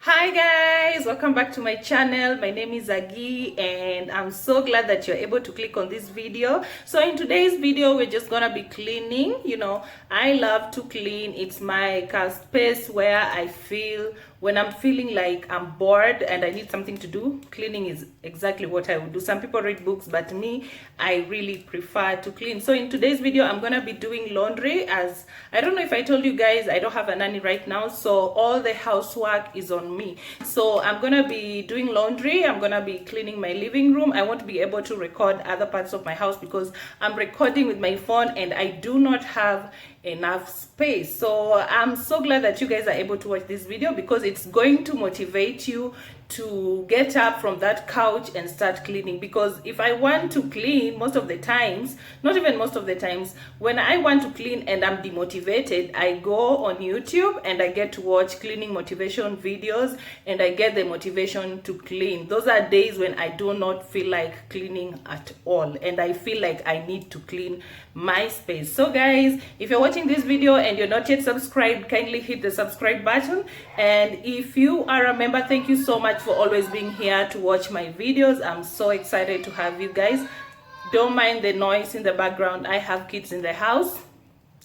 Hi guys, welcome back to my channel. My name is Aggy and I'm so glad that you're able to click on this video. So in today's video we're just gonna be cleaning. I love to clean. It's my space where I feel when I'm feeling like I'm bored and I need something to do. Cleaning is exactly what I would do. Some people read books, but me, I really prefer to clean. So in today's video I'm gonna be doing laundry. As I don't know if I told you guys, I don't have a nanny right now, so all the housework is on me. So I'm gonna be doing laundry. I'm gonna be cleaning my living room. I won't be able to record other parts of my house because I'm recording with my phone and I do not have enough space. So I'm so glad that you guys are able to watch this video because it's going to motivate you to get up from that couch and start cleaning. Because if I want to clean, most of the times, not even most of the times, when I want to clean and I'm demotivated, I go on YouTube and I get to watch cleaning motivation videos and I get the motivation to clean. Those are days when I do not feel like cleaning at all and I feel like I need to clean my space. So guys, if you're watching this video and you're not yet subscribed, kindly hit the subscribe button. And if you are a member, thank you so much for always being here to watch my videos. I'm so excited to have you guys. Don't mind the noise in the background. I have kids in the house.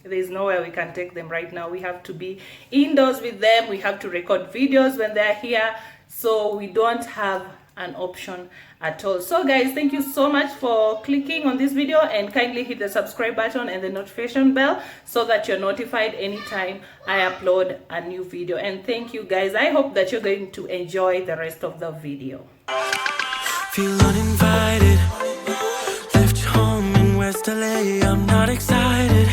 There's nowhere we can take them right now. We have to be indoors with them. We have to record videos when they're here, so we don't have an option at all. So guys, thank you so much for clicking on this video and kindly hit the subscribe button and the notification bell so that you're notified anytime I upload a new video. And thank you guys. I hope that you're going to enjoy the rest of the video. Feel uninvited, left home in West LA, I'm not excited.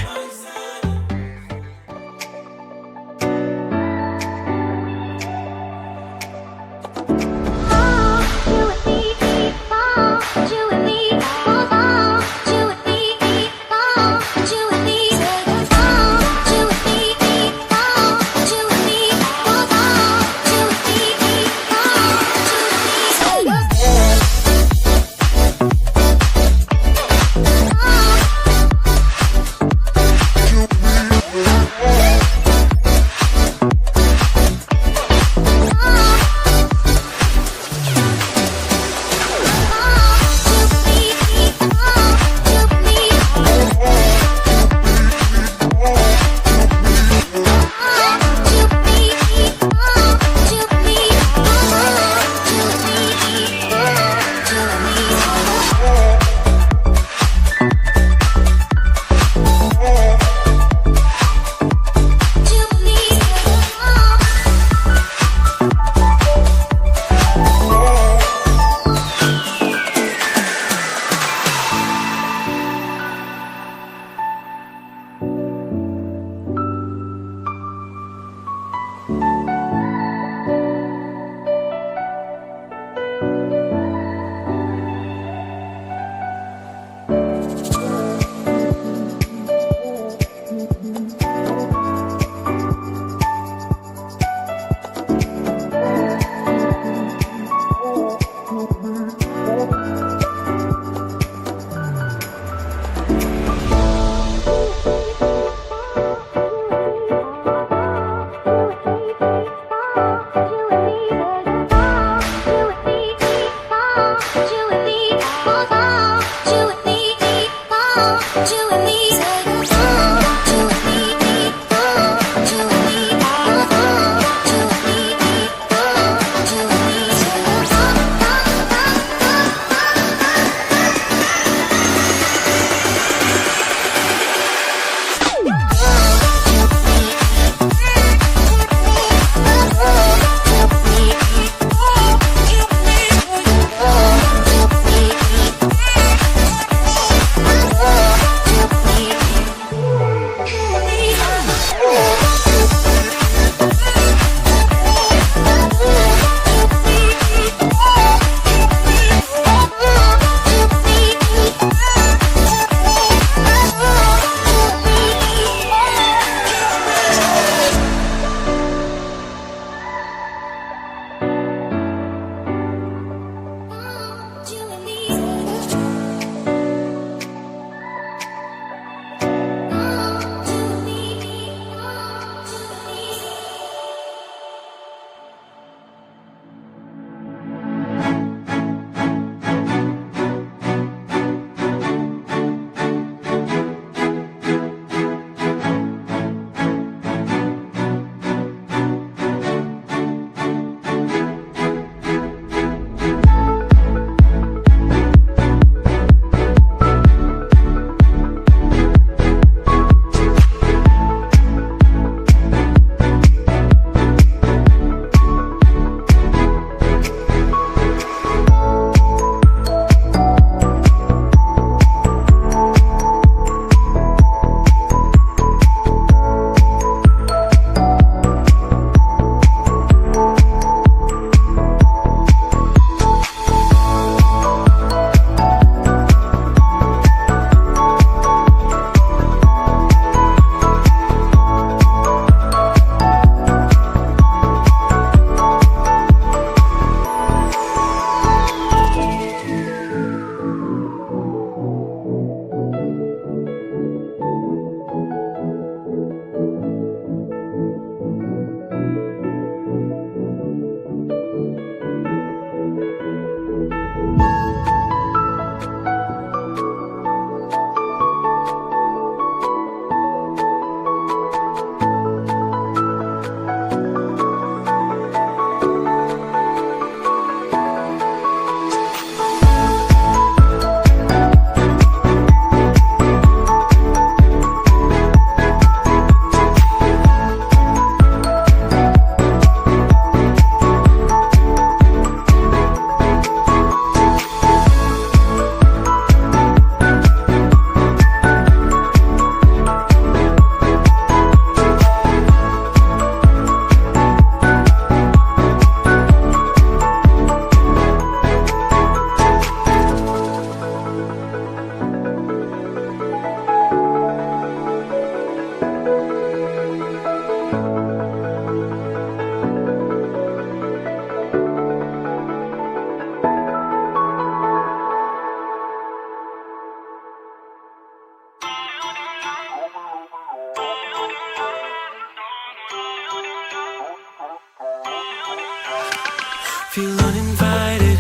Feel uninvited.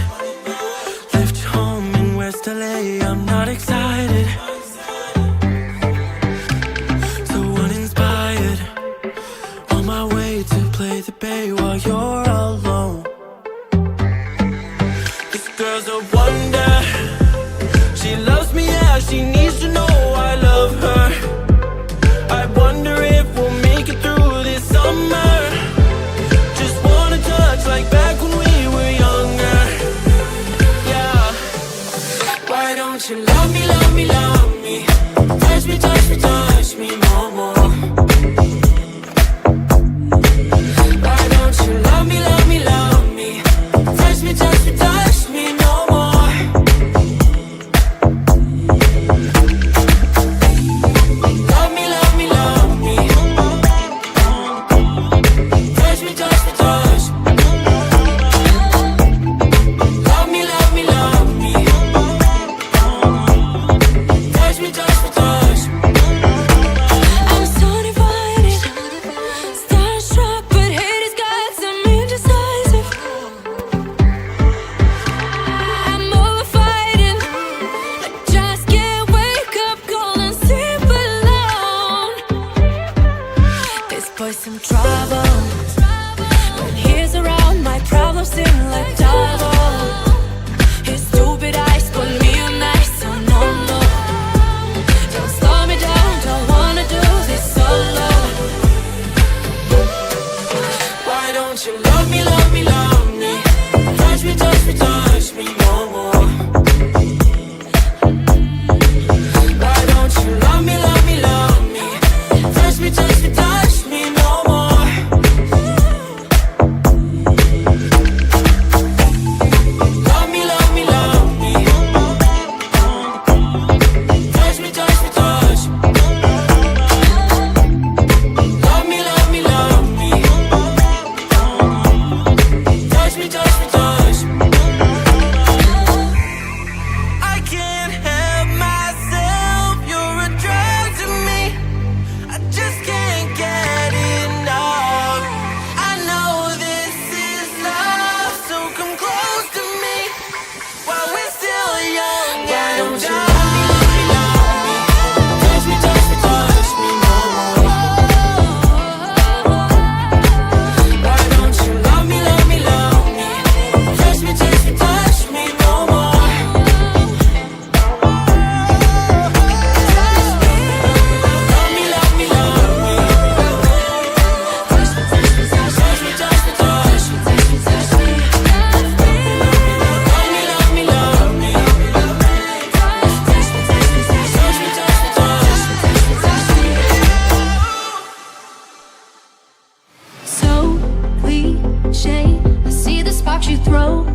Left home in West LA, I'm not excited. So uninspired. On my way to play the bay while you're alone. This girl's a wonder. She loves me, yeah, she needs to know I love her. I wonder if we'll make it through this summer. Just wanna touch like back when we were younger. Yeah. Why don't you love me, love me, love me? Touch me, touch me, touch me no more. Why don't you love me, love me, love me? Touch me, touch me, touch me no more. Love me, love me, love me. Touch me, touch me, touch me. Love me, love me, love me. Touch me, touch me, touch me. I'm so divided, starstruck, but hate has got some indecisive. I'm over fighting, I just can't wake up cold and sleep alone. This boy's some trouble. When he's around, my problems seem like double. His stupid eyes put me on ice, so no, no. Don't slow me down, don't wanna do this solo. Why don't you love me, love me, love me? Touch me, touch me, touch me no more. Why don't you love me, love me, love me? Touch me, touch me, touch me no more. Love me, love me, love me. Touch me, touch me, touch me. Love me, love me, love me. Touch me, touch me, touch me. I can't help myself, you're a drug to me. I just can't get enough. I know this is love, so come close to me while we're still young. Why don't you love me, love me, love me? Touch me, touch me, touch me no more. Why don't you love me, love me, love me? Touch me, touch me, touch me no more. Love me, love me, love me. Touch me, touch me, touch me, touch me, touch me, touch me, touch me. Love me, love me, love me. Touch me, touch me, touch me, touch me, touch me, touch me. So cliche, I see the sparks you throw.